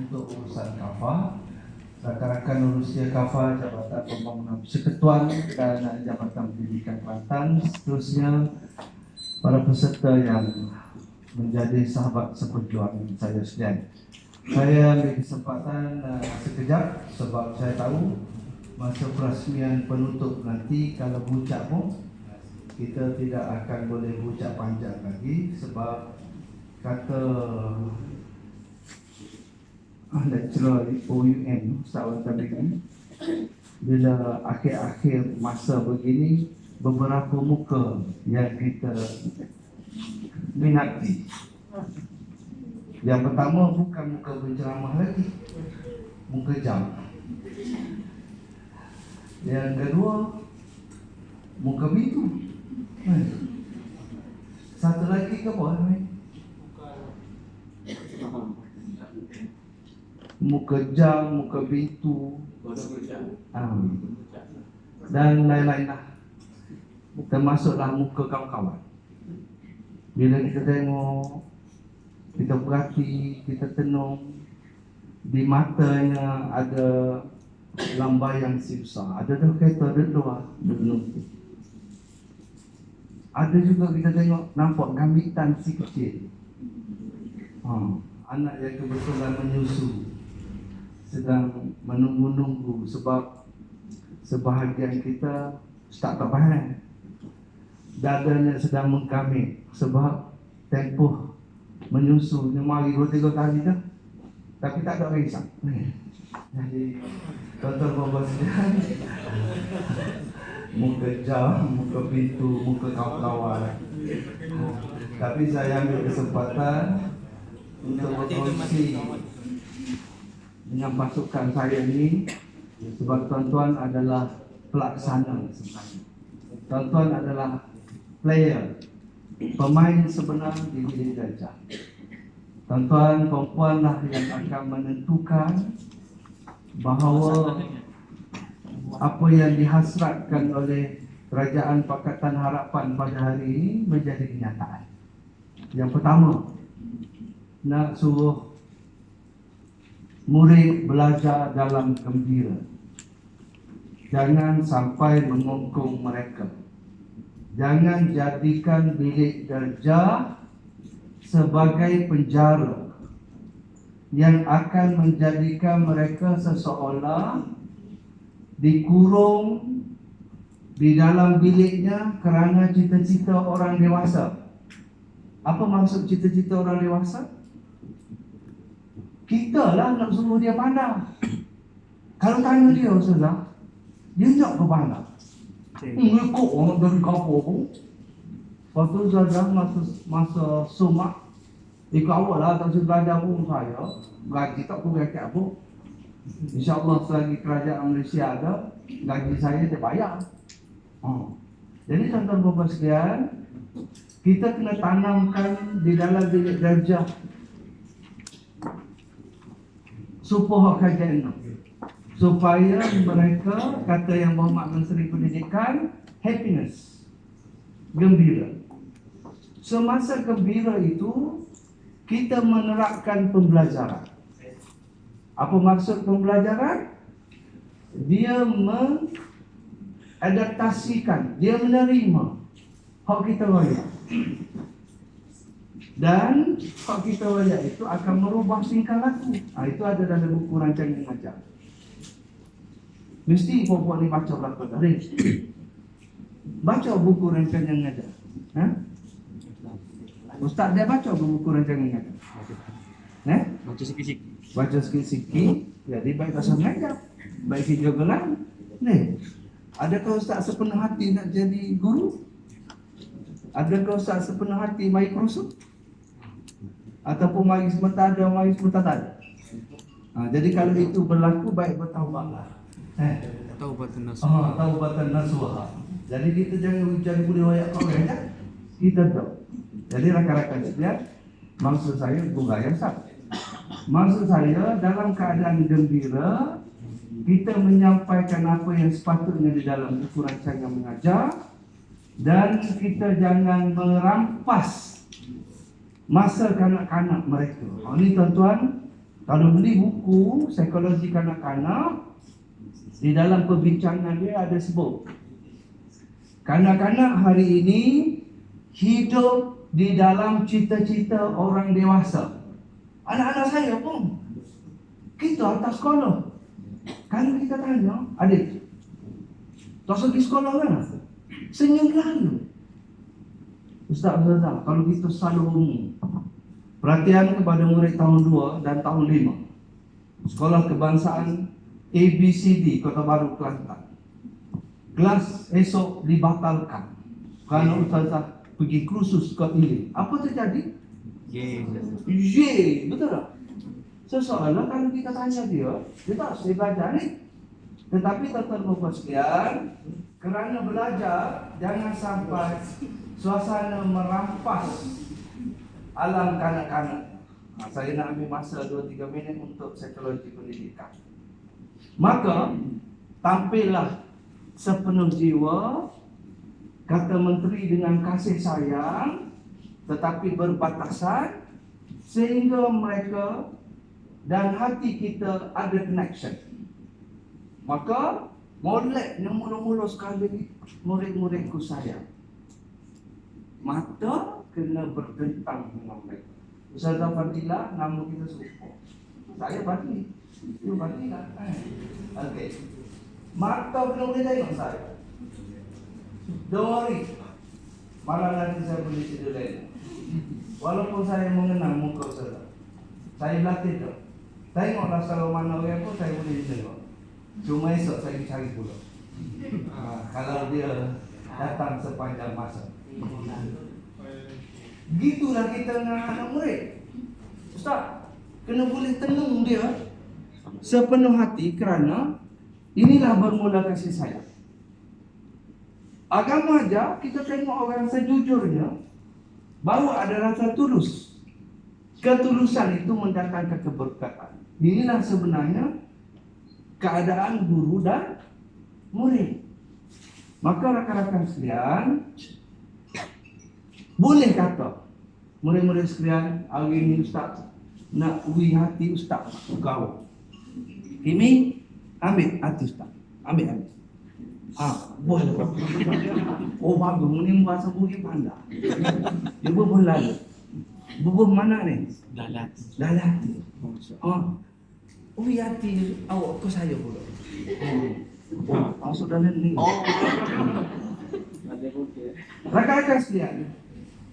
untuk urusan kafah, rakan-rakan urusia kafah, Jabatan Pembangunan Persekutuan dan Jabatan Pendidikan Kelantan, seterusnya para peserta yang menjadi sahabat seperjuangan saya sekalian. Saya ambil kesempatan sekejap sebab saya tahu masa perasmian penutup nanti kalau bucak pun kita tidak akan boleh bucak panjang lagi sebab kata lecturer OUM setahun tadi bila akhir-akhir masa begini beberapa muka yang kita minati. Yang pertama bukan muka penceramah lagi, muka jam. Yang kedua muka pintu. Satu lagi ke apa? Muka jam, muka pintu, dan lain-lain lah. Termasuklah muka kawan-kawan. Bila kita tengok, kita perhati, kita tenung, di matanya ada lambayan si besar. Ada dah kereta, ada dua, ada juga kita tengok nampak gambitan si kecil. Anak yang kebetulan menyusu sedang menunggu-nunggu sebab sebahagian kita tak faham. Dadanya sedang mengkamit sebab tempoh menyusunya mari 2-3 kali dah. Tapi tak ada risau. Jadi tuan-tuan puan-puan sekalian, muka jam, muka pintu, muka kawan-kawan. Tapi saya ambil kesempatan untuk berkongsi dengan pasukan saya ini sebab tuan-tuan adalah pelaksana sebenarnya. Tuan-tuan adalah player, pemain sebenar di bilik gajah. Tuan-tuan, perempuan lah yang akan menentukan bahawa apa yang dihasratkan oleh Kerajaan Pakatan Harapan pada hari ini menjadi kenyataan. Yang pertama, nak suruh murid belajar dalam gembira. Jangan sampai mengungkung mereka. Jangan jadikan bilik darjah sebagai penjara yang akan menjadikan mereka seseolah dikurung di dalam biliknya kerana cita-cita orang dewasa. Apa maksud cita-cita orang dewasa? Kita lah nak suruh dia pandang. Kalau tanya dia, Ustazah, dia tak ke pandang. Ikut orang dari kapur. Lepas tu Ustazah masa sumak, ikut awal lah tak usah belajar pun saya. Gaji tak pun rakyat pun. InsyaAllah selagi kerajaan Malaysia ada, gaji saya dia bayar. Jadi tuan-tuan puan-puan sekalian, kita kena tanamkan di dalam bilik darjah supaya kajian supaya mereka, kata yang Muhammad Menteri Pendidikan, happiness, gembira. Semasa gembira itu kita menerapkan pembelajaran. Apa maksud pembelajaran? Dia mengadaptasikan, dia menerima hak kita raya. Dan hak kita raya itu akan merubah tingkah laku. Itu ada dalam buku rancangan mengajar. Mesti puan-puan ni baca berapa kali. Baca buku rancangan mengajar. Ustaz dia baca buku rancangan mengajar. Baca sikit-sikit. Baca sikit-sikit. Jadi baik tak sengaja. Baik hijau gelang. Adakah Ustaz sepenuh hati nak jadi guru? Adakah Ustaz sepenuh hati mai kursus? Ataupun mari sebentar ada, mari sebentar tak ada? Jadi kalau itu berlaku, baik bertaubatlah. Taubatan nasuha. Taubatan nasuha. Jadi kita jangan hujan boleh wayak kau ya. Kita tahu. Jadi rakan-rakan sekalian, maksud saya bukan yang sah. Maksud saya dalam keadaan gembira, kita menyampaikan apa yang sepatutnya di dalam buku rancangan mengajar, dan kita jangan merampas masa kanak-kanak mereka. Ini tuan-tuan, Kalau beli buku psikologi kanak-kanak, di dalam perbincangan dia ada sebut kanak-kanak hari ini hidup di dalam cita-cita orang dewasa. Anak-anak saya pun, kita atas sekolah. Kalau kita tanya, adik, tak pergi sekolah kan? Senyum lalu. Ustaz, kalau kita selalu umum, perhatian kepada murid tahun 2 dan tahun 5 Sekolah Kebangsaan ABCD Kota Baru Kelantan. Kelas esok dibatalkan kerana Ustazah pergi kursus ke ini. Apa terjadi? Betul tak? Seseorang kalau kita tanya dia tak saya belajar ni. Tetapi tuan-tuan sekalian, kerana belajar jangan sampai suasana merampas alam kanak-kanak. Saya nak ambil masa 2-3 minit untuk psikologi pendidikan. Maka tampillah sepenuh jiwa, kata menteri, dengan kasih sayang tetapi berbatasan, sehingga mereka dan hati kita ada connection. Maka molek yang mula-mula sekali murid-muridku saya, mata kena bertentang dengan mereka. Ustazah Fadilah, nama kita serupa. Saya Fadil, you Fadilah. Okey. Mata kena boleh tengok saya. Don't worry, malam nanti saya boleh tidur lain. Walaupun saya mengenal muka Ustazah, saya latih tu. Tengoklah kalau mana orang pun saya boleh tengok. Cuma esok saya cari pula. Kalau dia datang sepanjang masa. Gitulah kita dengan anak murid. Ustaz, kena boleh tenung dia sepenuh hati, kerana inilah bermula kasih sayang. Agama aja kita tengok orang sejujurnya, baru ada rasa tulus. Ketulusan itu mendatangkan keberkatan. Inilah sebenarnya keadaan guru dan murid. Maka rakan-rakan sekalian, boleh kata murid-murid sekalian, hari ini Ustaz nak uji hati Ustaz kau. Ini ambil hati Ustaz. Ambil. Boleh. Oh bagus, ini bahasa Bugis pandai. Dia bubuh lalu. Bubuh mana ni? Dalam. Uji hati awak ke saya pula. Masuk dalam ni. Rakan-rakan sekalian,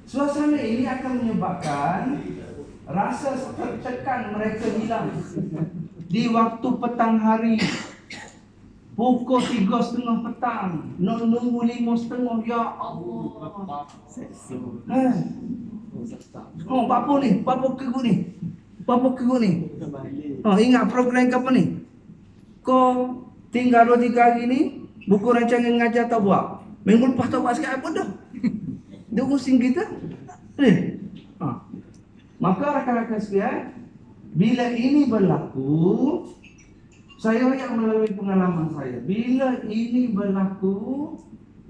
suasana ini akan menyebabkan rasa tertekan mereka hilang. Di waktu petang hari, pukul 3.30 petang, nunggu 5.30, ya Allah. Apa ni? Apa kegu ni? Ingat program apa ni? Kau tinggal 2-3 hari ni, buku rancangan ngajar tak buat. Minggu lepas tak buat sikit apa dah. Dia pusing kita. Maka rakan-rakan sekalian, bila ini berlaku, saya yang melalui pengalaman saya, bila ini berlaku,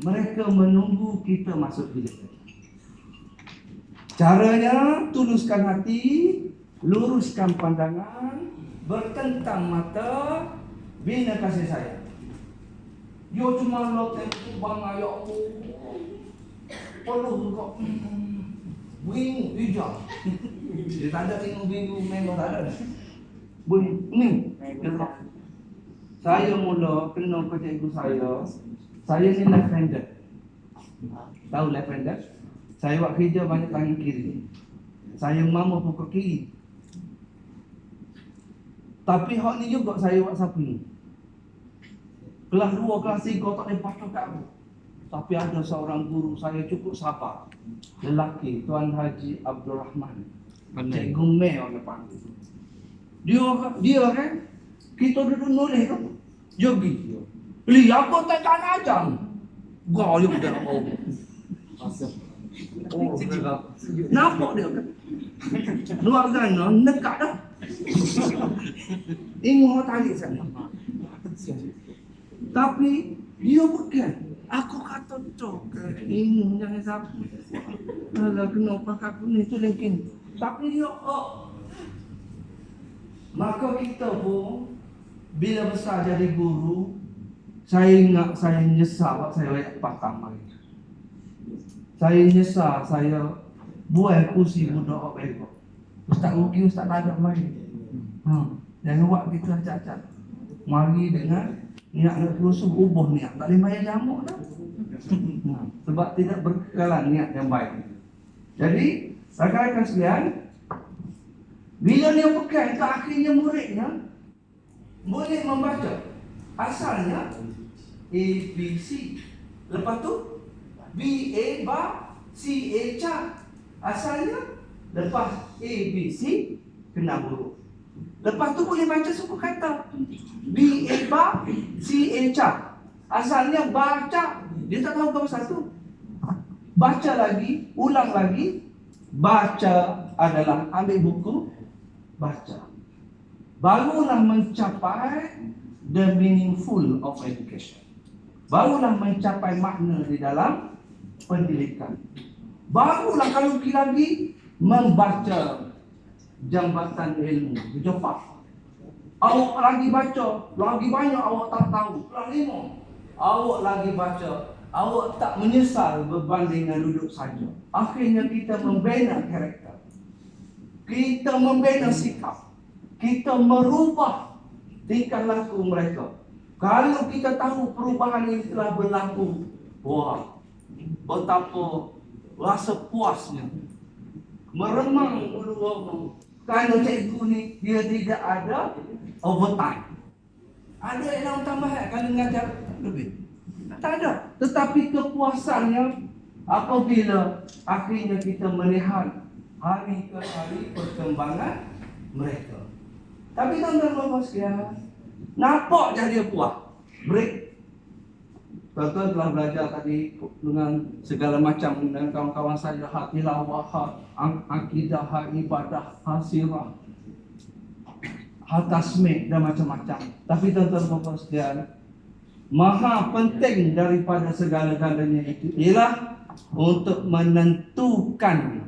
mereka menunggu kita masuk bilik. Caranya, tuluskan hati, luruskan pandangan, bertentang mata, bina kasih sayang. Dia cuma lo tengok bang, ya Allah, peluh kok bingung, hijau. Dia tak ada tengok bingung, memang tak ada. Ni, saya mula kena ke cikgu saya ni left-handed. Tahu left-handed? Saya buat kerja banyak tangan kiri. Saya mama pukul kiri. Tapi hak ni juga saya buat sapu ni. Kelas 2, kelas 3 tak boleh patut kat aku. Tapi ada seorang guru saya cukup sabar, lelaki, Tuan Haji Abdul Rahman, Cikgu Mei orang panggil. Dia kan, kita duduk nulis tu, jogi. Li, apa tak ajar? Gayung dia oh. Nampak dia kan? Luar sana, dekat dah. Ingat tarik sana. Tapi dia bukan. Aku kata cok, ini jangan sapu. Alah kenapa aku ni tu lengking. Tapi dia Maka kita pun bila besar jadi guru, saya ingat saya nyesal saya layak patang lagi. Saya nyesal saya buat kursi budak orang elok. Ustaz rugi, ustaz tak ada lagi. Jangan buat kita cacat. Mari dengan niat nak kerusuh, ubah niat. Tak boleh bayar jamu dah. Sebab tidak berkekalan niat yang baik. Jadi, rakan-rakan sekalian, bila dia pakai, ke akhirnya muridnya boleh membaca. Asalnya A, B, C. Lepas tu B, A, ba, C, A, ca. Asalnya lepas A, B, C kena huruf. Lepas tu boleh baca suku kata B, A, ba, C, A, ca. Asalnya baca. Dia tak tahu kau satu. Baca lagi, ulang lagi. Baca adalah ambil buku, baca. Barulah mencapai the meaningful of education. Barulah mencapai makna di dalam pendidikan. Barulah kalau lagi membaca jambatan ilmu, berjumpa. Awak lagi baca, lagi banyak awak tak tahu. Lima. Awak lagi baca, awak tak menyesal berbanding dengan duduk saja. Akhirnya kita membina karakter. Kita membina sikap. Kita merubah tingkah laku mereka. Kalau kita tahu perubahan ini telah berlaku, wah, betapa rasa puasnya. Meremang ulu-ulu. Kalau cikgu ni dia tidak ada overtime. Ada yang tambahan kalau mengajar lebih. Tak ada. Tetapi kepuasannya apabila akhirnya kita melihat hari ke hari perkembangan mereka. Tapi tuan-tuan dan puan sekalian, nampak je dia puas. Break. Tuan-tuan telah belajar tadi dengan segala macam dengan kawan-kawan saya, hak tilawah, hak akidah, hak ibadah, hak sirah, hak tasmid dan macam-macam. Tapi tuan-tuan dan puan sekalian, maha penting daripada segala-galanya itu ialah untuk menentukan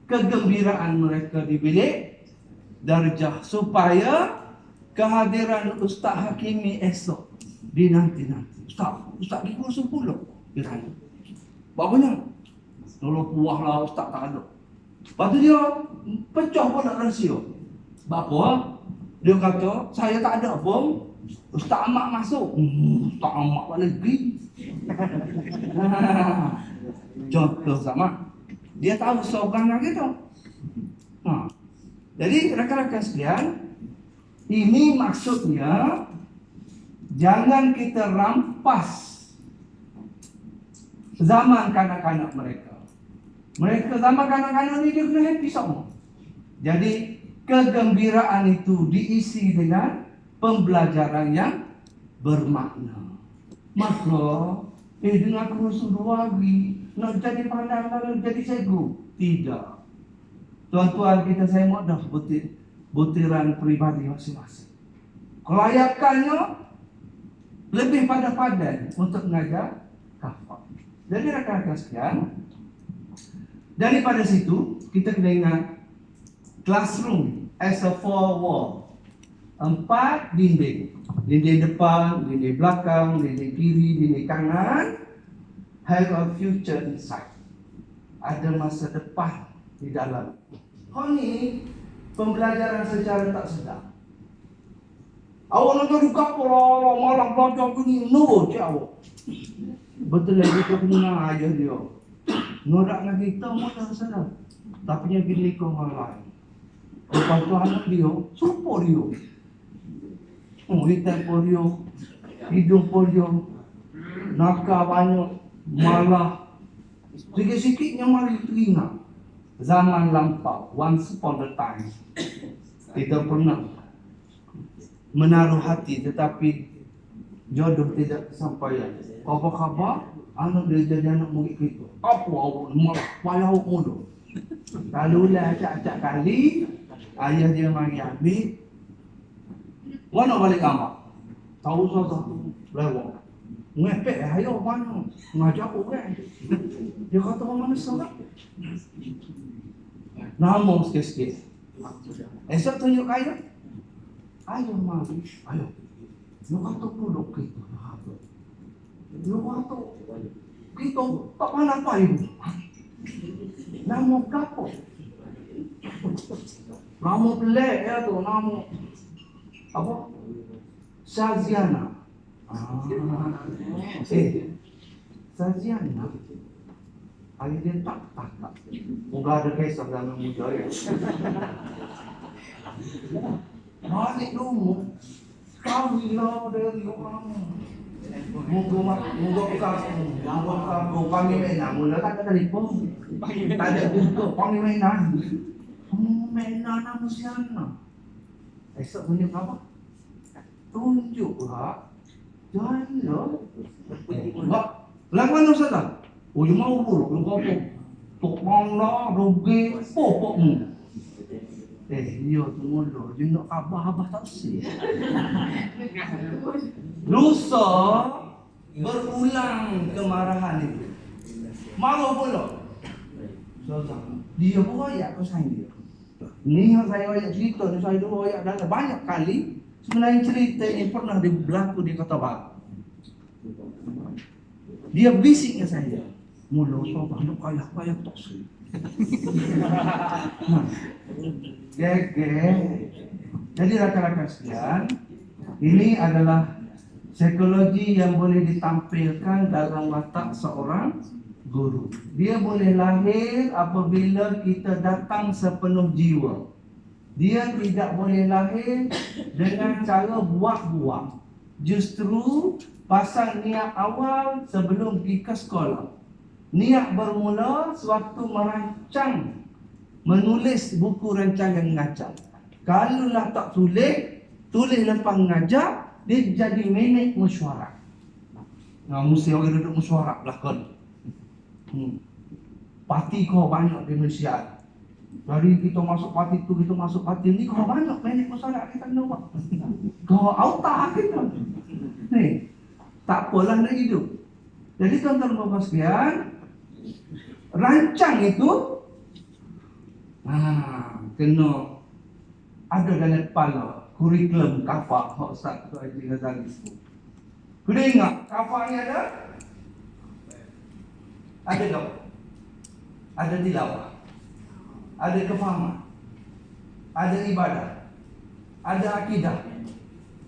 kegembiraan mereka di bilik darjah supaya kehadiran Ustaz Hakimi esok di nanti-nanti. Ustaz di kursus 10 dia tanya. Bapaknya? Kalau puah lah Ustaz tak ada. Lepas tu dia pecah pula rahsia. Bapa, dia kata saya tak ada bom. Ustaz Ahmad masuk. Ustaz Ahmad balik pergi. Contoh sama. Dia tahu seorang gitu. Jadi rakan-rakan sekalian, ini maksudnya jangan kita rampas zaman kanak-kanak mereka. Mereka zaman kanak-kanak ni dia kena happy semua. Jadi kegembiraan itu diisi dengan pembelajaran yang bermakna. Maka dengan kursus 2 hari nak jadi pandang, nak jadi cikgu. Tidak. Tuan-tuan kita saya mau dah butiran peribadi masing-masing. Kelayakannya lebih pada padan untuk mengajar kafah. Jadi rakan-rakan sekalian, daripada situ kita kena ingat classroom as a 4 wall. 4 dinding. Dinding depan, dinding belakang, dinding kiri, dinding kanan. Have a future inside. Ada masa depan di dalam. Ini pembelajaran secara tak sedar. Awak nak jadi kapal malam belajar begini, no je awak. Betul lagi kita kena ajar dia. Norak dengan kita mudah sedar. Tapi yang pilih kau orang lain. Lepas tu anak dia, supo dia. Hitam pun dia, hidung pun dia, nakal banyak, malah sikit-sikitnya malah telinga. Zaman lampau, once upon a time, kita pernah menaruh hati tetapi jodoh tidak kesampaian. Apa khabar? Anak dia jadi anak murid kita. Apa awak malah payah awak muda. Kalau lah acak-acak kali, ayah dia mari ambil. Mana balik kamar? Tahu satu lewat. Ngepek ayo mana? Ngajak orang. Dia kata orang mana salah? Nama sikit-sikit. Esok tunjuk kayu. Ayo mari, ayo. Lu kata puluk kita. Lu kata kita tak mana apa ibu. Nama kapok. Nama pelik ya tu, nama apa? Saziana. Saziana. Hari dia tak. Moga ada kisah dalam muda ya. Balik dulu. Kawinlah dari orang. Moga kami mainan. Mula tak ada telefon. Tak ada buka kami mainan. Mainan nama siapa? Esok punya apa? Tunjuklah. Janganlah. Lakukan Ustaz tak? Oh, you mau buruk, you kau pok mana rugi pokokmu. Iya tu mula, you nak abah tak sih. Lusa berulang kemarahan itu. Marah pula. Dia royak ke saya. Ni yang saya royak cerita ni, saya dulu royak dah banyak kali. Sebenarnya cerita ini pernah berlaku di Kota Baru. Dia bisiknya saya. Mula sobat nak kaya tak sih. Jadi rakan-rakan sekalian, ini adalah psikologi yang boleh ditampilkan dalam watak seorang guru. Dia boleh lahir apabila kita datang sepenuh jiwa. Dia tidak boleh lahir dengan cara buat-buat. Justru pasal niat awal sebelum pergi ke sekolah. Niat bermula sewaktu merancang, menulis buku rancangan mengajar. Kalaulah tak tulis lepas mengajar, dia jadi minit mesyuarat. Mesti orang duduk mesyuarat belakang. Parti kau banyak di Malaysia. Dari kita masuk parti tu, kita masuk parti ni, kau banyak minit mesyuarat kita kena buat. Kau autak kita. Ni, tak apalah nak hidup. Jadi tuan-tuan dan puan sekalian, rancang itu kena ada dalam kepala kurikulum kafah hak Ustaz Ketua Haji Ghazali sebut. Kena ingat kafah ni ada tak? Ada tilawah, ada kefahaman, ada ibadah, ada akidah,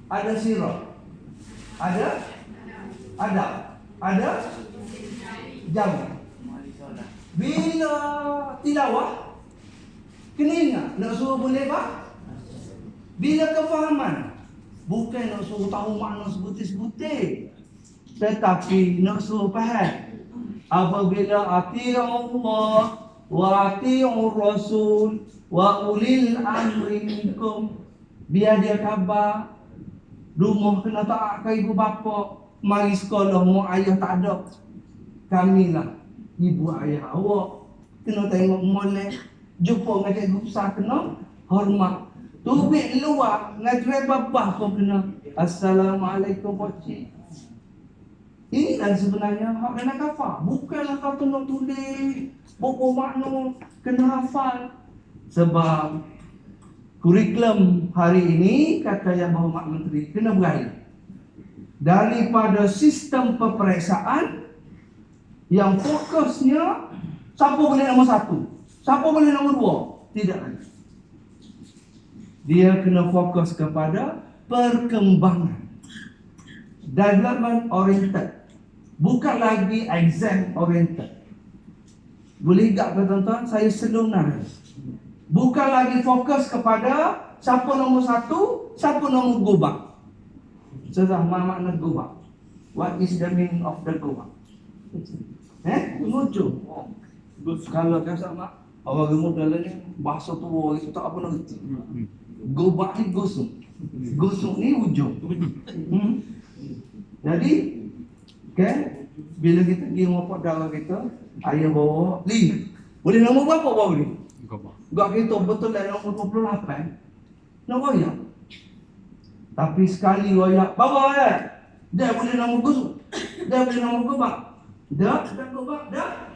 ada sirah, ada adab, ada jam. Bila tilawah, kena ingat nak suruh boleh apa? Bila kefahaman, bukan nak suruh tahu makna sebutir-sebutir, tetapi nak suruh faham. Apabila ati'u Allah wa ati'u Rasul wa ulil amri minkum, biar dia khabar rumah kena taat ke ibu bapa, mari sekolah mak ayah tak ada, kamilah ibu ayah awak. Kena tengok molek, jumpa dengan cikgu besar kena hormat. Tubik luar dengan babah kau kena Assalamualaikum pakcik. Inilah sebenarnya hak kena kafah. Bukanlah kau kena tulis buku makna, kena hafal. Sebab kurikulum hari ini, kata Yang Berhormat Menteri, kena beralih daripada sistem peperiksaan yang fokusnya siapa boleh nombor 1, siapa boleh nombor 2. Tidak lagi. Dia kena fokus kepada perkembangan, development oriented, bukan lagi exam oriented. Boleh tak tuan-tuan, saya selunar. Bukan lagi fokus kepada siapa nombor 1, siapa nombor gobak. Sesuatu makna gobak. What is the meaning of the gobak? Lucu. Kalau kau sama orang gemuk dalam ni bahasa tua itu tak apa nak reti. Gobak ni gosok. Gosok ni ujung. Jadi, okay, bila kita pergi rumah darah kita, ayah bawa Li. Boleh nombor berapa bawa ni? Gak kita betul lah nombor 28. Nak royak. Tapi sekali royak, bapa dia boleh nombor gosok. Dia boleh nombor gobak. Dah gobak dah.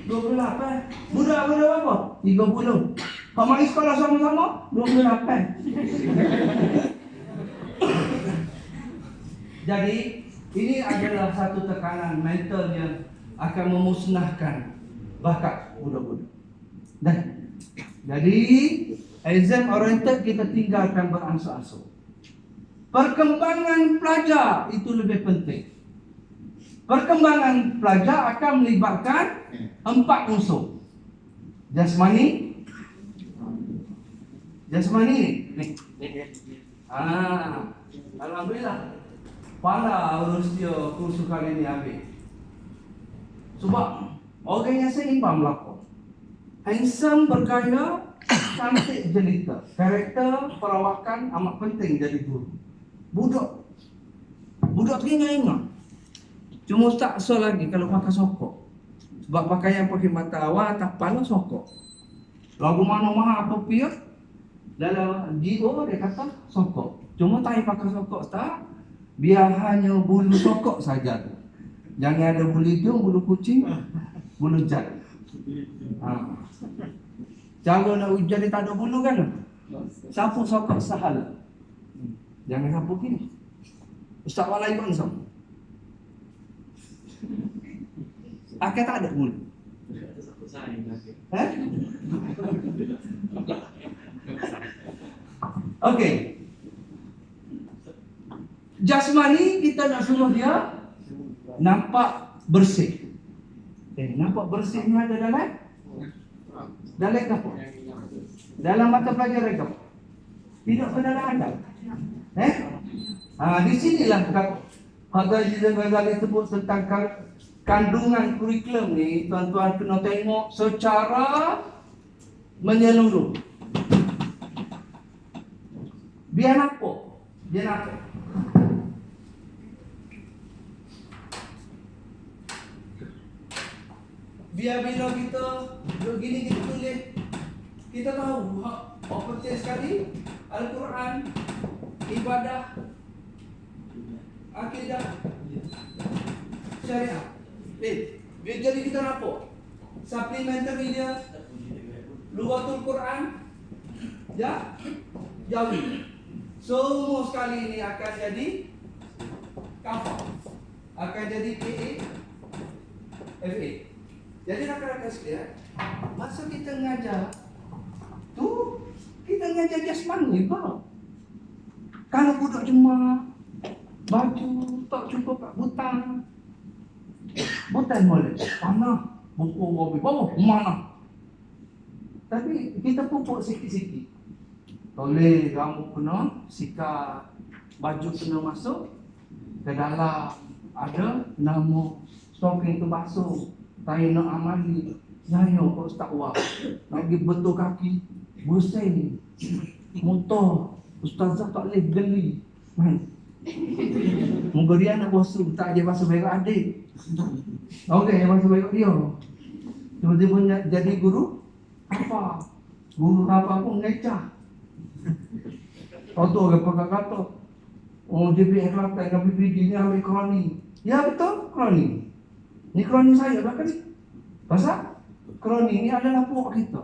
28. Budak berapa? 30. Kau mari sekolah sama-sama, belum dapat. Jadi ini adalah satu tekanan mental yang akan memusnahkan bakat budak-budak. Dan jadi exam oriented kita tinggalkan beransur-ansur. Perkembangan pelajar itu lebih penting. Perkembangan pelajar akan melibatkan 4 unsur. Jasmani ni. Alhamdulillah. Pala urus dia kursus kali ni habis. Sebab orang yang seimbang berlaku. Handsome, bergaya, cantik jelita. Karakter, perawakan amat penting jadi guru. Budak teringat-ingat. Cuma tak so lagi kalau pakai sokok. Sebab pakaian pakai mata awal tak pala sokok. Lagu mana mahal apa pia dalam GO dia kata sokok. Cuma tak pakai sokok tak. Biar hanya bulu sokok saja. Jangan ada bulu hidung, bulu kucing, bulu jat. Cara nak ujar dia tak ada bulu kan? Sapu sokok sahala. Jangan sapu gini. Ustaz Walai pun sama. Akan tak ada bulu. Okey. Jasmani kita nak suruh dia nampak bersih. Nampak bersihnya ada dalam apa? Dalam mata pelajaran apa? Tidak pernah ada. Di sinilah Pak Ghazali Ghazali sebut tentang kandungan kurikulum ni, tuan-tuan kena tengok secara menyeluruh. Biar nampak. Biar bila kita begini kita tulis, kita tahu apa penting sekali Al-Quran, ibadah, akidah, syariah. Biar jadi kita nampak. Supplementary dia, Lughatul Quran, ya, jauhi. Semua sekali ini akan jadi kafah, akan jadi PA, FA. Jadi rakan-rakan sekalian, masa kita mengajar tu, kita mengajar jasmani kau. Kalau budak jemaah baju tak cukup kat butang boleh panah buku mobil bawah mana. Tapi kita pupuk sikit-sikit. Toleh rambut kena, sikat baju kena masuk ke dalam, ada nama stocking tu basuh. Saya nak amali, saya kau tak wah. Lagi betul kaki, pusing, motor, ustazah tak boleh geli. Moga dia nak basuh, tak dia basuh baik adik. Okey, dia basuh baik dia. Tiba-tiba jadi guru, apa? Guru apa pun ngecah. Kau tu orang kata, oh JPN Kelantan dengan PPD ni ambil kroni. Ya betul, kroni. Ni kroni saya bahkan ni. Pasal kroni ni adalah puak kita.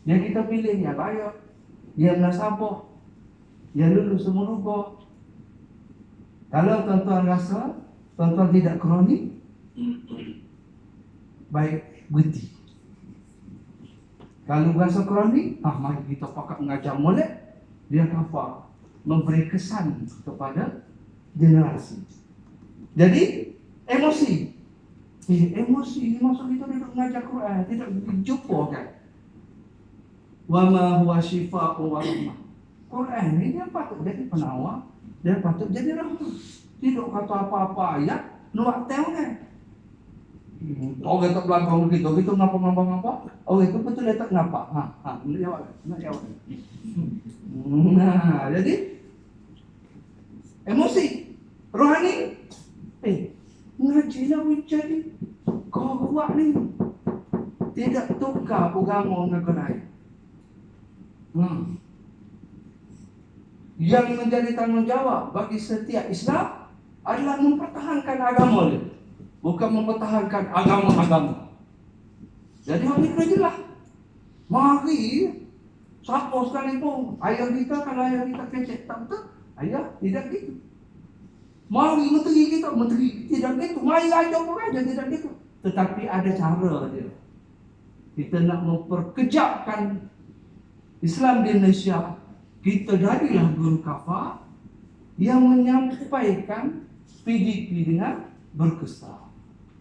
Yang kita pilih yang layak, yang nasabah, yang lulus semua rupa. Kalau tuan-tuan rasa tuan-tuan tidak kroni, baik berhenti. Kalau rasa kroni, mari kita pakat mengajar molek, dia kafar, memberi kesan kepada generasi. Jadi emosi. Emosi masuk kita duduk mengajar Quran, tidak jumpa kan. Wa ma huwa shifaa'un wa rahmah. Quran ni dia patut jadi penawar, dia patut jadi rahmat. Tidak kata apa-apa ayat, nuak tahu kan. Orang tak belakang begitu, gitu ngapa. Oh itu betul dia tak ngapa. Nak jawab. Nah, jadi emosi, rohani. Ngaji lah jadi kau buat ni tidak tukar agama dengan lain. Yang menjadi tanggungjawab bagi setiap Islam adalah mempertahankan agama dia, bukan mempertahankan agama-agama. Jadi hal ini jelas. Mari Siapa sekalipun, ayah kita kalau ayah kita kecek, tak betul? Ayah tidak gitu. Mari menteri kita, menteri tidak gitu. Mari aja pun tidak gitu. Tetapi ada cara dia. Kita nak memperkejapkan Islam di Indonesia, kita jadilah guru kafah yang menyampaikan PDP dengan berkesan.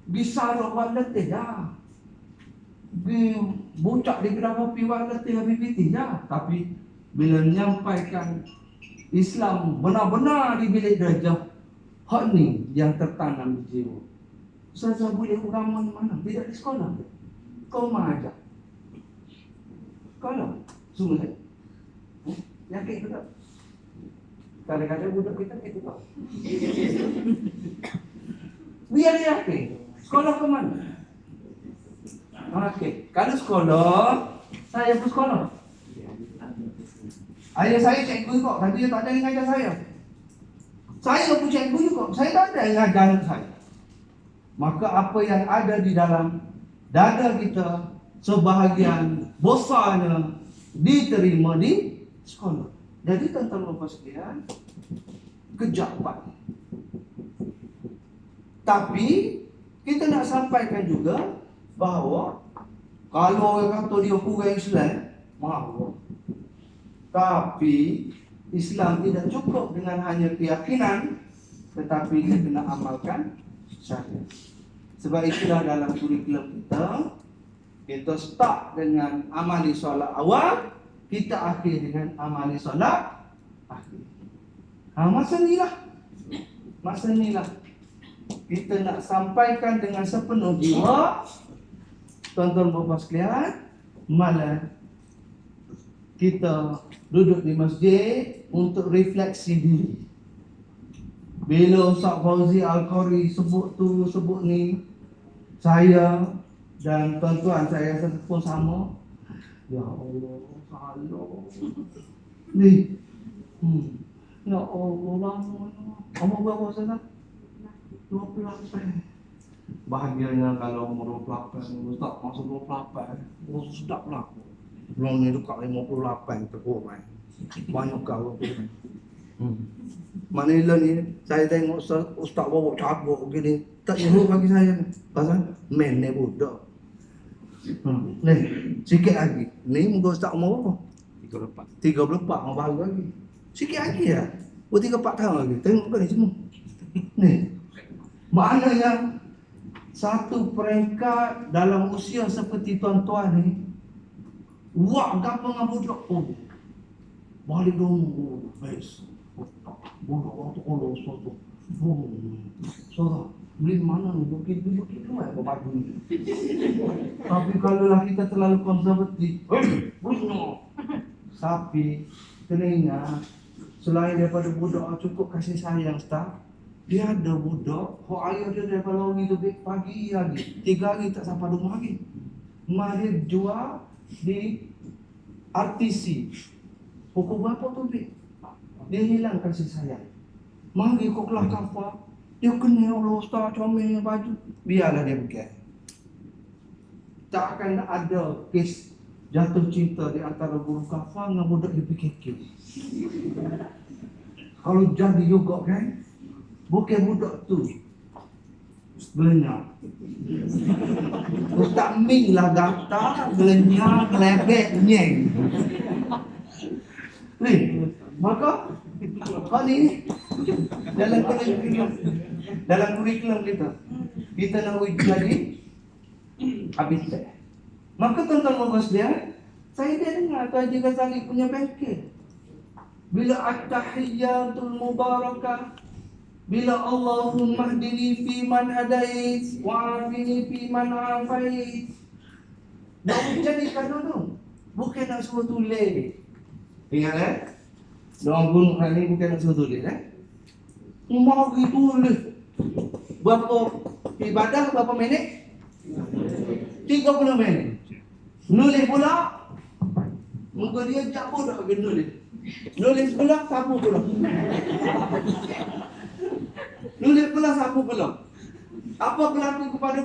Bisa rawat letih dah. Bucak di kedai kopi rawat letih habis dah. Tapi bila menyampaikan Islam benar-benar di bilik darjah, hak ni yang tertanam di jiwa. Ustazah boleh ulama mana? Tidak di sekolah. Kau mengajar. Sekolah. Semua. Yakin ke tak? Kadang-kadang budak kita gitu tak. Biar dia yakin. Sekolah ke mana? Okey. Kalau sekolah, saya pun sekolah. Ayah saya cikgu kok. Tapi dia tak ada yang ajar saya. Saya pun cikgu juga. Saya tak ada yang ajar saya. Maka apa yang ada di dalam dada kita, sebahagian besarnya diterima di sekolah. Jadi tuan-tuan dan puan sekalian, kejapan. Tapi kita nak sampaikan juga bahawa kalau orang kata dia kurang Islam, maaf. Tapi Islam tidak cukup dengan hanya keyakinan, tetapi dia kena amalkan syariat. Sebab itulah dalam kurikulum kita start dengan amali solat awal, kita akhir dengan amali solat akhir. Masa inilah kita nak sampaikan dengan sepenuh jiwa, tuan-tuan dan puan sekalian, malam kita duduk di masjid untuk refleksi diri. Bila Ustaz Fauzi Al-Qari sebut tu, sebut ni, saya dan tuan-tuan saya pun sama. Ya Allah, salah. Ni. Ya Allah, lama. Umur berapa Ustaz? 28. Bahagianya kalau umur 28, Ustaz masuk 28. Oh, sedap lah. Belum ni dekat 58 terkurang. Banyak kau. Manila ni, saya tengok Ustaz bawa cabut begini. Tak nyuruh bagi saya. Pasal main ni budak. Ni, sikit lagi. Ni muka Ustaz umur berapa? 34. 34, mau baru lagi. Sikit lagi ya. 34 tahun lagi. Tengok ke ni semua. Ni. Mana yang satu peringkat dalam usia seperti tuan-tuan ni, wak gapo dengan budak pun. Balik dulu. Best. Budak waktu kalau suatu. Saudara, beli mana ni? Begitu lah baju ni. Tapi kalau lah kita terlalu konservatif, bunuh. Tapi kena ingat, selain daripada budak cukup kasih sayang Ustaz, dia ada budak, ayah dia daripada hari tu pagi lagi, 3 hari tak sampai rumah lagi. Mak dia jual di RTC. Pukul berapa tu dia hilang kasih sayang. Mari kau kelas kafah, dia kena Allah Ustaz comel baju. Biarlah dia pergi. Tak akan ada kes jatuh cinta di antara guru kafah dengan budak di PKK. Kalau jadi juga kan, bukan budak tu gelenyar. Ustaz Ming lah gatal, gelenyar, gelebek, nyeng. Ni, maka kali dalam kurikulum kita nak jadi habitat. Maka tuan-tuan dan sekalian, saya dengar Haji Ghazali punya bengkel. Bila at-tahiyyatul mubarakah, bila Allahumma hdini fi man hadait wa afini fi man afait. Nak jadikan dulu, bukan nak suruh tulis. Ingat Doang gunung hari ni bukan nak suruh tulis Mari tulis. Berapa ibadah, berapa minit? 30 minit. Nulis pula, muka dia jauh dah pergi nulis. Nulis pula, sapu pula. Nulis pula, sapu pula. Apa berlaku kepada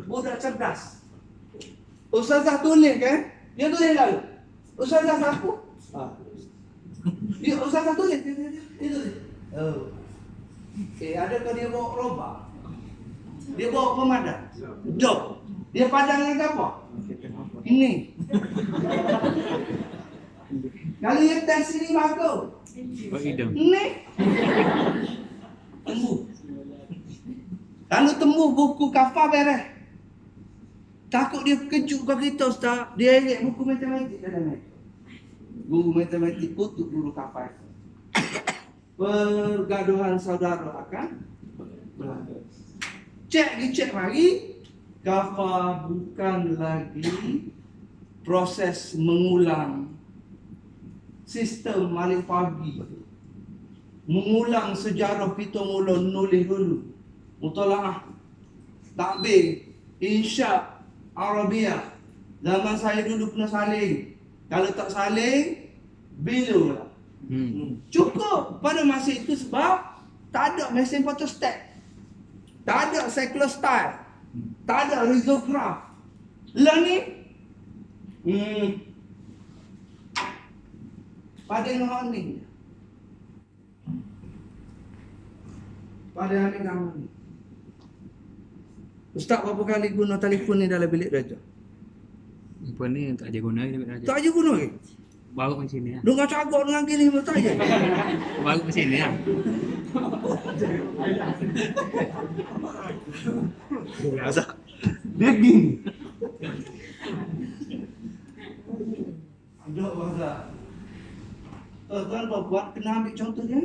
budak cerdas? Ustazah tulis kan? Dia tulis lalu. Ustazah aku. Dia ustazah tulis. Dia tulis. Oh. Adakah dia bawa robak? Dia bawa pemadam. Jom. Dia padang yang apa? Ini. Kalau dia tes sini bagus. Oh, hidung. Ini. Tembus. Kalau tembus buku kafar beres. Takut dia kejut kau kita Ustaz. Dia ingat buku matematik dalam itu. Guru matematik kutuk guru kafar. Pergaduhan saudara akan berlaku. Cek lagi. Kafar bukan lagi proses mengulang sistem malik pagi. Mengulang sejarah kita mula nulis dulu. Mutalaah. Takbir. Insya. Arabiah. Zaman saya dulu pernah saling. Kalau tak saling, bilu lah. Cukup pada masa itu sebab tak ada mesin photostat. Tak ada cyclostyle. Tak ada risograph. Lah ni, pada yang ni. Pada yang ni. Ustaz berapa kali guna telefon ni dalam bilik raja? Apa ni tak ada guna ni. Tak aja guna lagi. Baru ke sini ya. Dengar cakap dengan gini betul je. Baru ke sini ya. Biasa. Dia gini. Ada bahasa. Tuan buat kena ambil contohnya.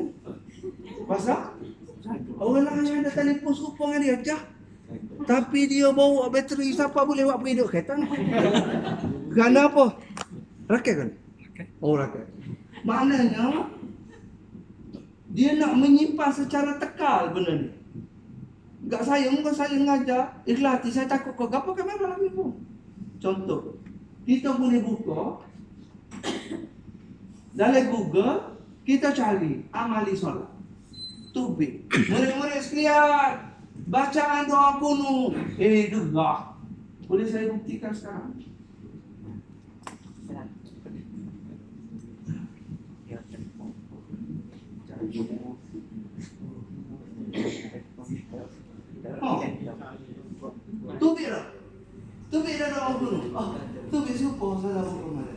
Pasal orang hanya ada telefon serupa dengan dia je. Tapi dia bawa bateri, siapa boleh buat hidup kereta ni? Kerana apa? Raket kan? Oh, raket. Maknanya dia nak menyimpan secara tekal benda ni. Enggak saya, muka saya mengajar ikhlas hati, saya takut kau gapo kamera lagi pun. Contoh, kita boleh buka dalam Google, kita cari amali solat. Tubik. Murid-murid sekalian, bacaan doa kuno. Dengar. Boleh saya buktikan sekarang? Oh. Tubik dah. Tubik dah doa kuno. Oh, tubik siapa salah buka mana?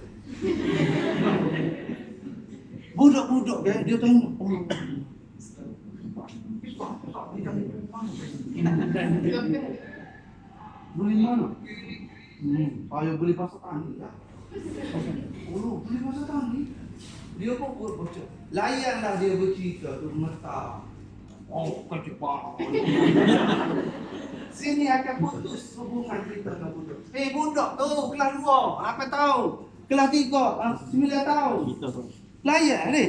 Budak-budak kan dia tengok. Oh. Beli mana? Saya beli pasar tani lah. Oh, beli pasar tani. Dia kok baca. Layanlah dia bercerita tu mata. Oh, kecepat. Sini akan putus hubungan kita dengan budak. Budak tu kelas 2, apa tahu? Kelas 3, 9 tahun. Layan ni.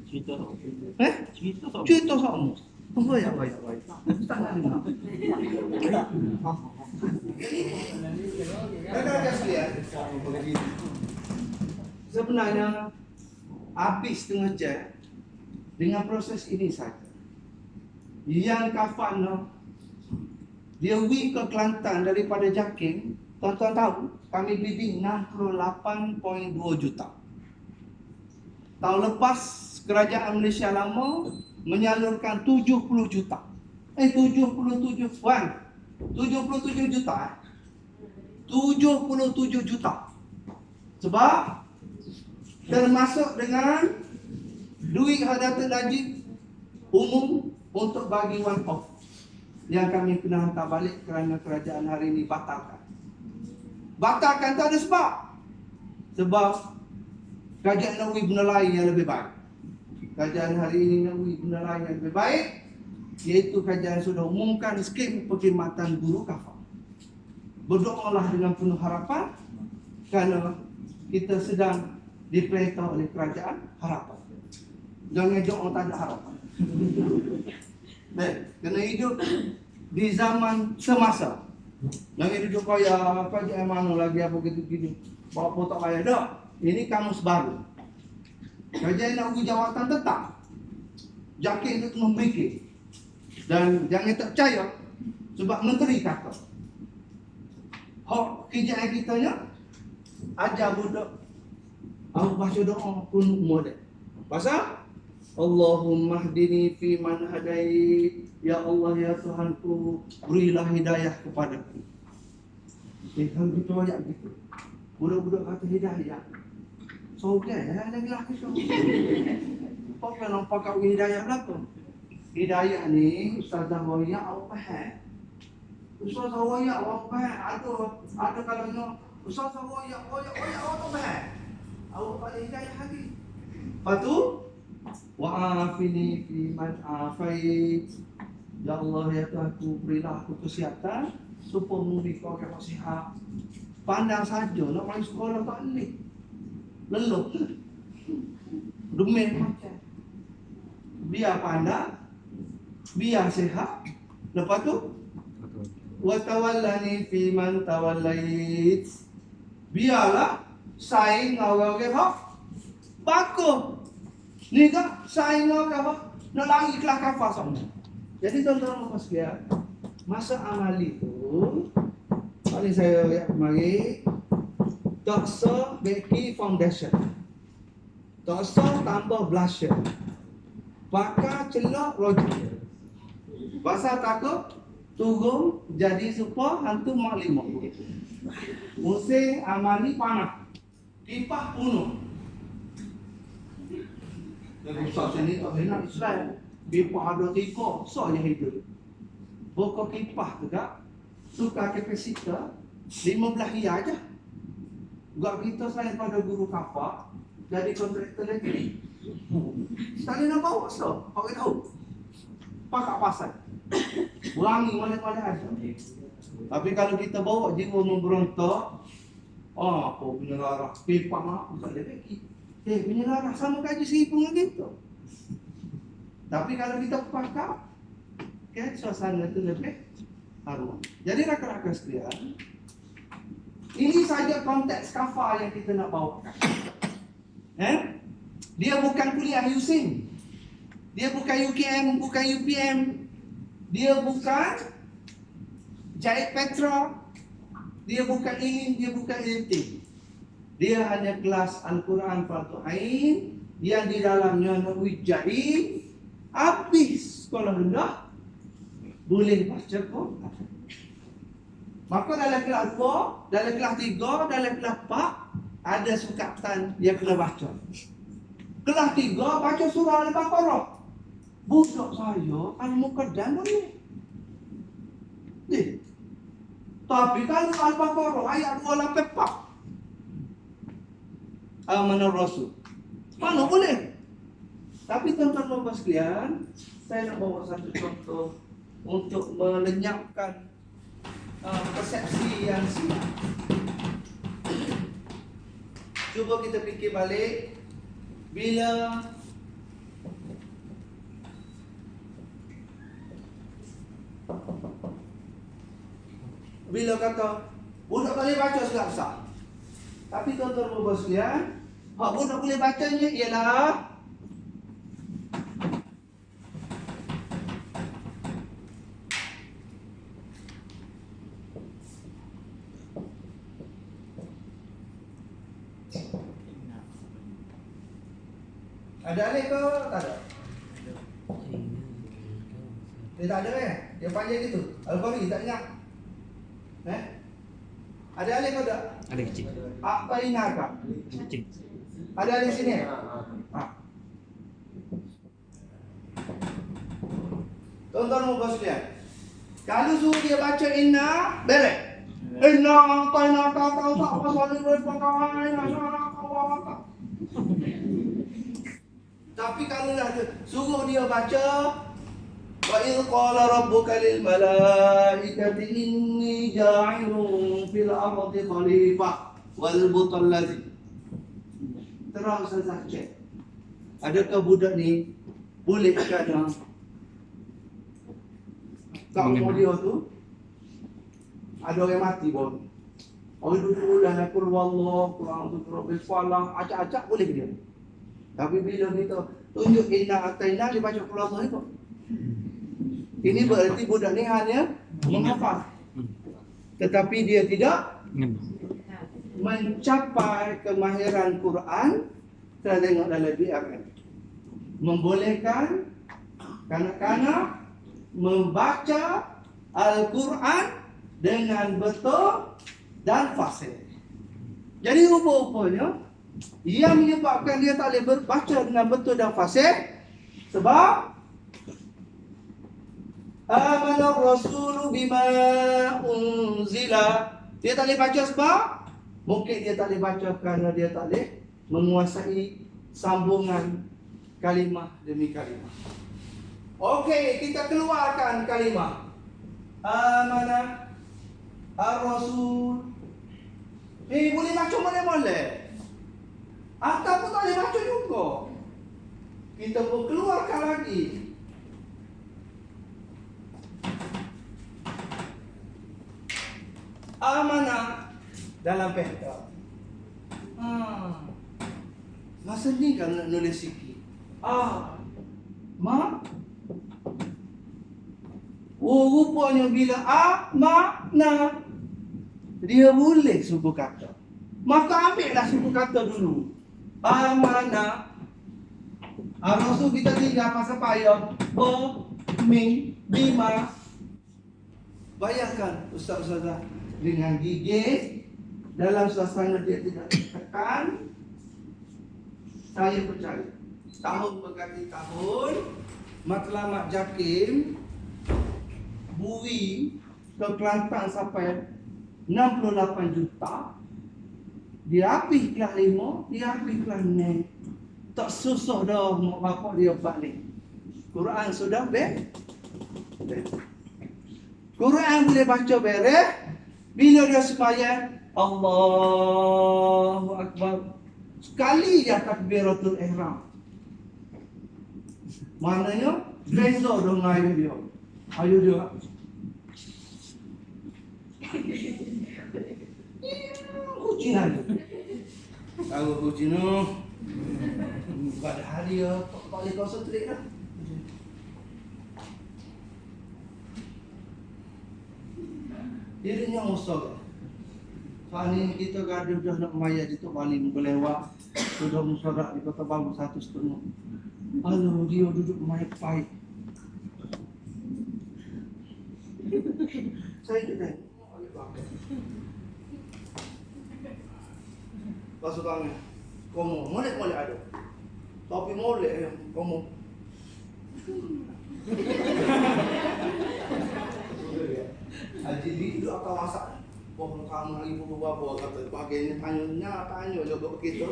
Cerita tak? Cerita sama. Baik. Tak nak dengar. Sebenarnya habis setengah jam dengan proses ini saja. Yang kafan dia pergi ke Kelantan daripada Jaking. Tuan-tuan tahu kami bidding 68.2 juta. Tahun lepas kerajaan Malaysia Lama menyalurkan 70 juta. 77 juta. 77 juta. Sebab termasuk dengan duit Hadatul Najib umum untuk bagi one off yang kami kena hantar balik kerana kerajaan hari ini batalkan. Batalkan tu ada sebab. Sebab kerajaan nak benda lain yang lebih baik. Kerajaan hari ini nak benda lain yang lebih baik, iaitu kerajaan sudah umumkan skim perkhidmatan guru kafar. Berdoalah dengan penuh harapan kerana kita sedang diperintah oleh kerajaan harapan. Jangan doa tak ada harapan. Baik, kena hidup di zaman semasa. Jangan duduk kaya kerajaan mana lagi apa gitu-gitu. Bawa potok kaya dak. Ini kamus baru. Kerajaan nak uji jawatan tetap. Jakin itu memikir. Dan jangan tak percaya sebab menteri kata. Hak kerjaan kita nya ajar budak Aku baca doa pun model. Pasal Allahumma hdini fi man hadait. Ya Allah ya Tuhanku, berilah hidayah kepadaku. Kalau gitu aja gitu. Budak-budak kata hidayah. So okay, lagi lagi so. Kau kan nampak kau hidayah berapa? Hidayah ni Ustazah Waya awak faham. Ustazah Waya awak faham. Ada kalanya Ustazah Waya awak tak faham. Awak pada hidayah lagi. Lepas tu wa'afini fi man afait. Ya Allah ya Tuhanku, berilah aku kesihatan supaya murid kau akan sihat. Pandang saja nak main sekolah tak boleh. Leluh. Demam macam. Biar pandang, biar sihat. Lepas tu wa tawallani fi man tawallait. Biarlah saing orang ke hak. Bagus. Ni kan saing orang ke hak. Nak lari kelas kafah sama. Jadi tuan-tuan dan sekalian, masa amali itu paling saya lihat kemari Doksa Becky Foundation. Doksa tambah blusher. Pakai celok Roger. Pasal takut turun jadi super hantu mak lima. Musim amali panas. Kipas penuh. Jadi usah sini tak enak Israel. Kipas ada 3, soalnya hidup. Buka kipas tu tak? Suka kapasitor 15 ria aja. Gak kita selain pada guru kapal, jadi kontraktor lagi. Sekali nak bawa so, kau tahu. Pakai pasal. Wangi mana-mana ada. Tapi kalau kita bawa jiwa memberontak, apa penyelarah? Pipa mak tak ada lagi. Penyelarah sama kaji seribu dengan kita. Tapi kalau kita pakai, suasana itu lebih harum. Jadi rakan-rakan sekalian, ini saja konteks kafah yang kita nak bawakan. Dia bukan kuliah USIM. Dia bukan UKM, bukan UPM. Dia bukan Jahit Petra. Dia bukan ini, dia bukan itu. Dia hanya kelas Al-Quran Fardu Ain yang di dalamnya nak wijai. Habis sekolah rendah boleh baca Quran. Maka dalam kelas 2, dalam kelas 3, dalam kelas 4 ada sukatan yang kena baca. Kelas 3 baca surah Al-Baqarah. Budak saya Al-Muqaddan boleh. Tapi kalau Al-Baqarah ayat 284 Amanah Rasul, mana boleh? Tapi tuan-tuan dan sekalian, saya nak bawa satu contoh untuk melenyapkan persepsi yang silap. Cuba kita fikir balik. Bila kata budak boleh baca surat sah. Tapi tuan-tuan dan sekalian, hak budak boleh bacanya ialah ada alif ke tak ada? Dia tak ada dia panjang gitu. Al-Qari tak ingat. Ada alif ke tak? Ada kecil. Apa ingat tak? Kecil. Ada alif sini. Tuan-tuan mau sekalian. Kalau suruh dia baca inna, beres. Inna ta'ina ta'ata ta'ata salibut pakawain asana. Tapi kalau dah suruh dia baca wa idh qala rabbuka lil malaikati inni ja'ilun fil ardi khalifah wal mutallazi. Terang saya cek. Adakah budak ni boleh kena tak mau dia tu ada orang mati pun. Orang duduk dalam qul wallahu qur'an tu rabbil falah acak-acak boleh dia. Tapi bila kita tunjuk inna ataina dia baca qul Allah itu. Ini berarti budak ni hanya menghafal. Tetapi dia tidak mencapai kemahiran Quran, kita tengok dalam BRN. Membolehkan kanak-kanak membaca Al-Quran dengan betul dan fasih. Jadi rupa-rupanya yang menyebabkan dia tak boleh baca dengan betul dan fasih sebab amana rasulu bima unzila. Dia tak boleh baca sebab mungkin dia tak boleh baca kerana dia tak boleh menguasai sambungan kalimah demi kalimah. Okey, kita keluarkan kalimah amanah ar-rasul. Boleh baca boleh. Ataupun tak boleh baca juga. Kita pun keluarkan lagi. Amanah dalam peta. Masa ni kan nak nulis sikit. Rupanya bila makna dia boleh suku kata. Maka ambillah suku kata dulu. Amanah. Rasul kita tinggal pasal payah. Bima. Bayangkan ustaz-ustazah dengan gigih dalam suasana dia tidak tekan. Saya percaya tahun berganti tahun matlamat JAKIM bui ke Kelantan sampai 68 juta. Dia habis kelas 5, dia habis kelas 6. Tak susah dah mak bapak dia balik. Quran sudah beres. Quran boleh baca beres. Bila dia sembahyang, Allahu Akbar. Sekali dia takbiratul ihram. Maknanya beza dengan ayu dia. Ayu dia. Kucing ada. Tahu kucing tu. Padahal dia tak boleh konsentrate dah. Dirinya musuh. Saat ini kita gaduh dah nak maya di Tok Bali berlewat. Sudah musarak di Kota Baru 1,5. Aduh, dia duduk maya pahit. Saya duduk. Basuh tangan. Komo, molek ada. Tapi molek komo. Haji duduk akan masak. Pohon kamu lagi buku bapa kata bagian tanya jaga begitu.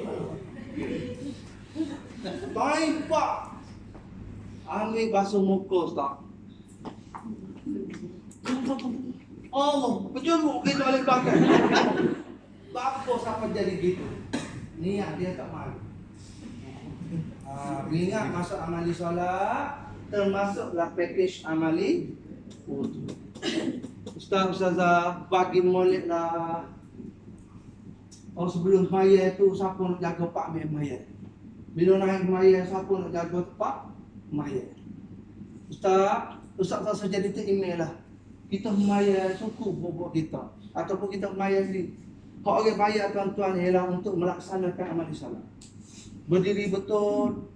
Baik pak. Ambil basuh muka ustaz. Allah, berjuruk kita balik belakang. Bapa sampai jadi gitu. Niat dia tak malu. Ingat masuk amali solat, termasuklah package amali wudu. Ustazah bagi molek lah. Sebelum maya tu siapa nak jaga pak maya. Bila naik maya siapa nak jaga pak maya. Ustaz jadi tu email lah. Kita maya cukup bobok kita ataupun kita maya sendiri. Hak orang bayar tuan-tuan ialah untuk melaksanakan amal salat. Berdiri betul,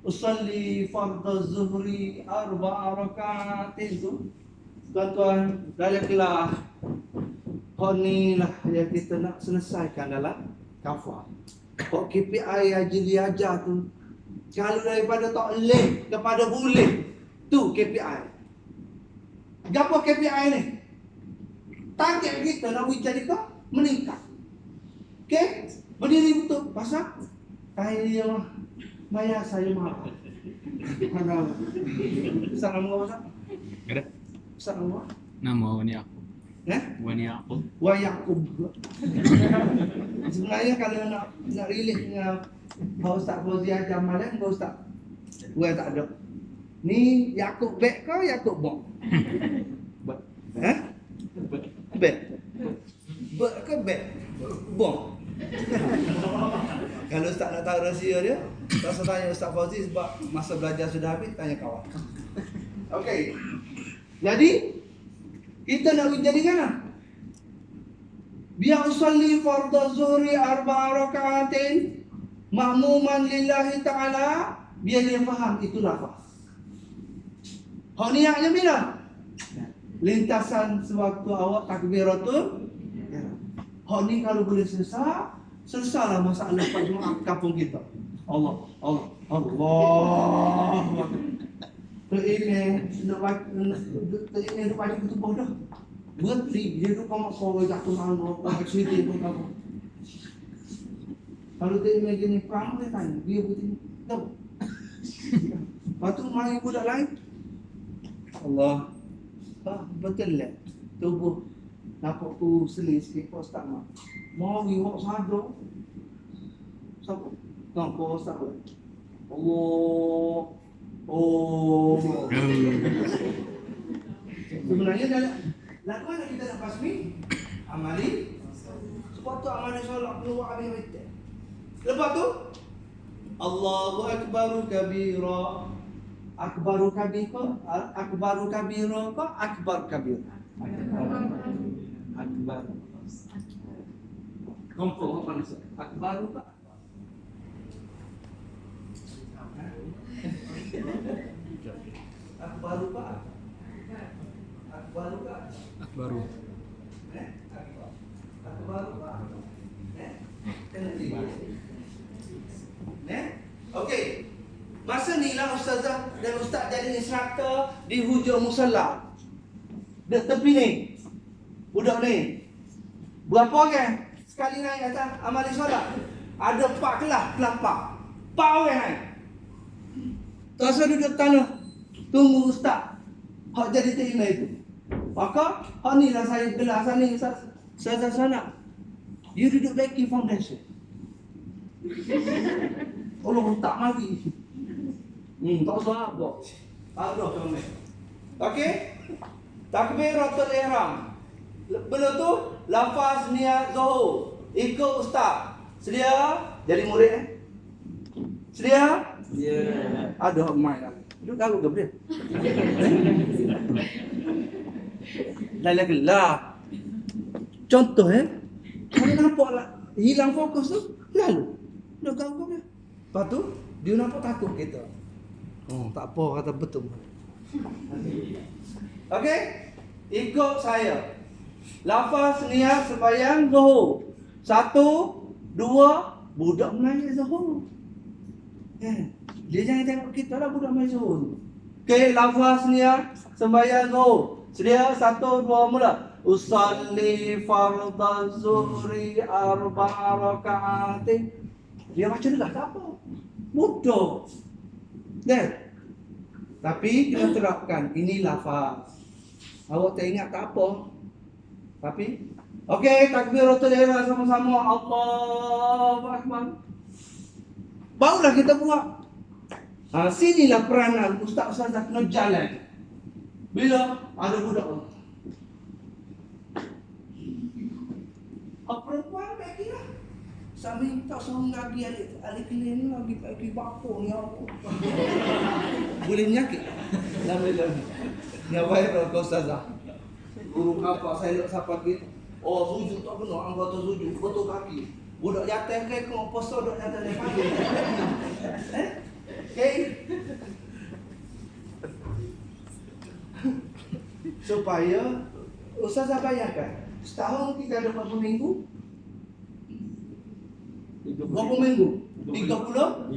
usalli fardhu zuhri 4 rakaat itu. Tuan-tuan, dalam kelas hak ni lah yang kita nak selesaikan dalam kafah. Hak KPI haji diajar tu, kalau daripada tak boleh kepada boleh, tu KPI. Gapo KPI ni? Target kita nak jadi kau meningkat. Okey? Berdiri betul. Pasal saya maya saya marah. Mana? Salam apa? Ada. Salam. Nama wani aku. Wani aku. Wa Yaqub. Sebenarnya kalau nak rilis dengan Ustaz Fauzi ajar malam, Ustaz gua tak ada. Ni Yaqub bek kau Yaqub bok. Bek. Bek ke bek? Bok. Kalau Ustaz nak tahu rahsia dia, rasa tanya Ustaz Fauzi sebab masa belajar sudah habis, tanya kawan. Okey. Jadi kita nak jadikan Biar usalli fardhu zuhri 4 rakaatin ma'muman lillahi ta'ala, biar dia faham itu lafaz. Hak niatnya bila? Lintasan sewaktu awak takbiratul ihram. Hak ni kalau boleh selesailah masalah Pak Jumaat kampung kita. Allah. Ini nak baca kutubah dah. Berhenti, dia tu kamu kau jatuh mana, pakai cerita pun kamu. Kalau dia imagine perang dia tanya, dia putih tahu. Lepas tu mari budak lain. Allah. Betul lah. Tubuh nampak tu selis sikit kau tak mak. Mau awak sadar. Siapa? Kau ustaz. Allah. Oh. Sebenarnya lagu mana kita nak basmi? Amali. Sebab tu amali solat keluar habis betul. Lepas tu Allahu akbaru kabira. Akbaru kabira ko akbar kabir. Akbar. Kompo apa ni? Akbaru ka? Akbaru ka? Akbaru ka? Akbaru. Akbaru ka? Okey. Masa ni lah ustazah dan ustaz jadi instruktor di hujung musalla. Di tepi ni. Budak ni. Berapa orang sekali naik atas amali solat? Ada 4 kelas, kelas 4. 4 orang naik. Terasa duduk tanah. Tunggu ustaz. Hak jadi terima itu. Maka, hak ni lah saya gelar sana ni ustazah sana. You duduk backing foundation. Allah tak mari. Tak usah apa. Tak ada kamu. Okey? Takbiratul ihram. Belum tu lafaz niat zuhur. Ikut ustaz. Sedia? Jadi murid Sedia? Ya. Ada mai dah. Duduk kau ke dia? Lah. Contoh kalau nampaklah hilang fokus tu, lalu duduk kau ke dia? Lepas tu dia nampak takut kita. Oh, tak apa kata betul. Okey? Ikut saya. Lafaz niat sembahyang zuhur. 1, 2, budak mengaji zuhur. Dia jangan tengok kita lah budak mengaji zuhur. Okey, lafaz niat sembahyang zuhur. Sedia 1, 2 mula. Usalli fardhu zuhri 4 rakaatin. Dia baca juga tak apa. Bodoh. Tapi kita terapkan ini lafaz. Awak tak ingat tak apa. Tapi okey, takbiratul ihram sama-sama. Allahu akbar. Barulah kita buat. Sinilah peranan ustaz-ustazah kena jalan. Bila ada budak perempuan baik kira. Sambil tak seorang lagi alik kelin lagi pergi bapur ni apa. Boleh nyakit. Lama-lama. Yang viral kau ustazah. Guru apa saya nak siapa gitu. Oh, sujud tak benar, anggota sujud, betul kaki. Budak jatuh ke kau poso dok jatuh lepas. Okey. Supaya ustazah bayangkan, setahun kita ada berapa minggu? Berapa minggu? 30?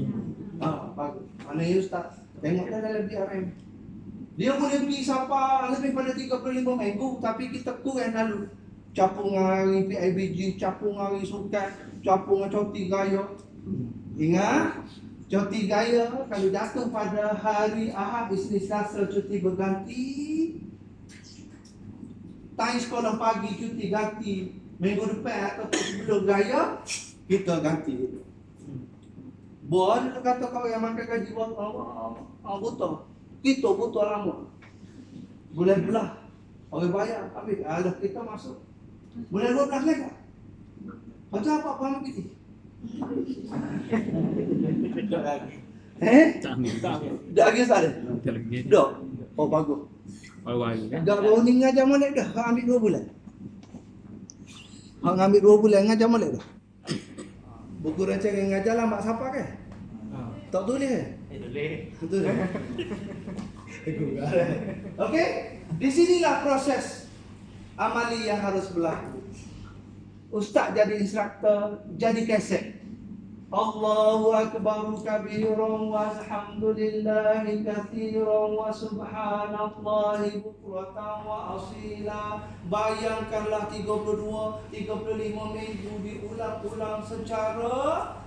Bagus. Mana ya ustaz? Tengok dalam DRM. Dia boleh pergi siapa lebih pada 35 minggu, tapi kita kurang lalu. Capung hari PIBG, capung hari sukan, capung cuti gaya. Ingat? Cuti gaya kalau jatuh pada hari Ahad, Isnin, Selasa cuti berganti. Time sekolah pagi cuti ganti. Minggu depan atau sebelum gaya kita ganti. Boleh kata kau yang makan gaji butuh. Kita butuh lama. Bulan belah. Orang bayar habis. Alah kita masuk. Bulan 12 lagi. Macam apa paham kita? Dah lagi tak ada? Dah. Oh bagus. Awal kan? Dah baru ni ngajar mana dah? Kau ambil 2 bulan. Hak ngambil 2 bulan ngajar molek tu. Buku rancang yang ngajar lambat siapa ke? Tak tulis ke? Boleh. Betul. Okey, di sinilah proses amali yang harus berlaku. Ustaz jadi instruktor, jadi kaset. Allahu akbar kabiran walhamdulillahi katsiran wa subhanallahi bukratan wa asila. Bayangkanlah 32, 35 minggu diulang-ulang secara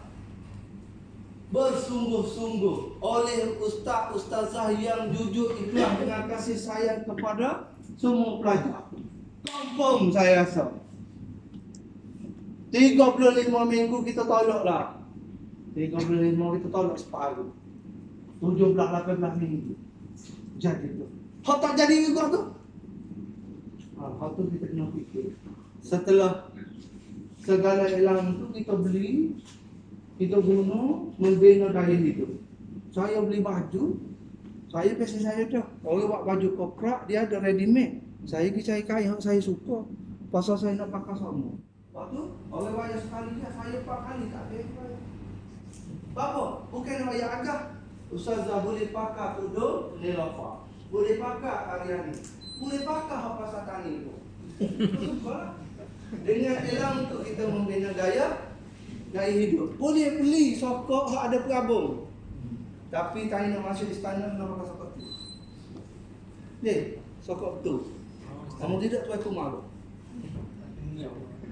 bersungguh-sungguh oleh ustaz-ustazah yang jujur ikhlas dengan kasih sayang kepada semua pelajar. Confirm saya rasa 35 minggu kita tolaklah. 35 kita tolak separuh. 17-18 minggu. Jadi tu. Hak tak jadi juga tu. Hak tu kita kena fikir. Setelah segala elang tu kita beli, kita guna membina gaya hidup. Saya beli baju, saya biasa saya tu. Orang buat baju kokrak, dia ada ready made. Saya pergi cari kain yang saya suka. Pasal saya nak pakai sama. Waktu orang bayar sekali je, saya 4 kali tak ada. Bapa, bukan bayar agak. Ustazah boleh pakai tudung Nelofa, boleh pakai Ariani, boleh pakai hak pasal tani tu. Dengan elang untuk kita membina gaya hidup. Boleh beli sokok hak ada perabung. Tapi tak nak masuk istana nak pakai sokok tu. Sokok tu. Kamu tidak tu aku malu.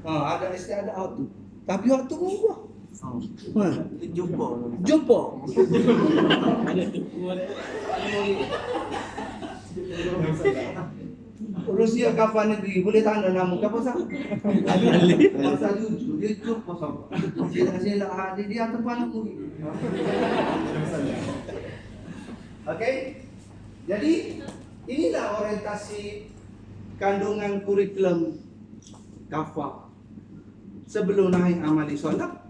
Ada istiadat hak tu. Tapi hak tu murah. Jumpa. Rusia kapan negeri boleh tanda nama apa sah? Masa jujur dia jumpa sama. Sila dia tempat aku. Okey. Jadi inilah orientasi kandungan kurikulum kafah. Sebelum naik amali solat,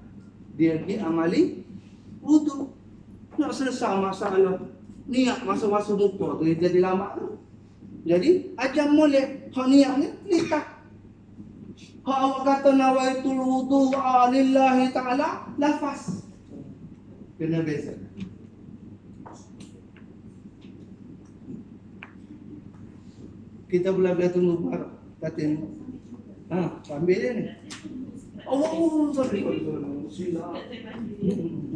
dia pergi amali wudu. Nak selesai masalah niat masa-masa muka tu jadi lama tu. Jadi ajar molek hak niatnya nikah. Hak awak kata nawaitul wudu lillahi taala lafaz. Kena beza. Kita bela-bela tunggu barang. Katanya ambil dia ni. Oh, sorry. Sila.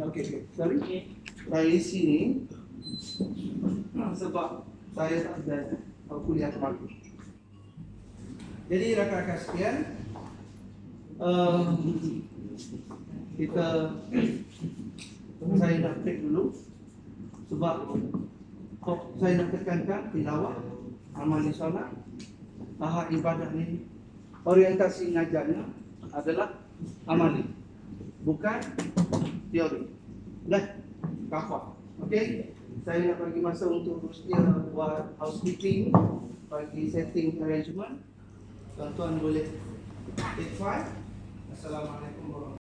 Okey. Sorry. Dari sini sebab saya tak ada kuliah pagi. Jadi rakan-rakan sekalian, saya nak break dulu sebab saya nak tekankan tilawah, amali solat, tahap ibadah ni. Orientasi ngajarnya adalah amali, bukan teori. Dah, kafah. Okey, saya nak bagi masa untuk Rustia buat housekeeping, bagi setting arrangement. Tuan-tuan boleh take 5. Assalamualaikum warahmatullahi wabarakatuh.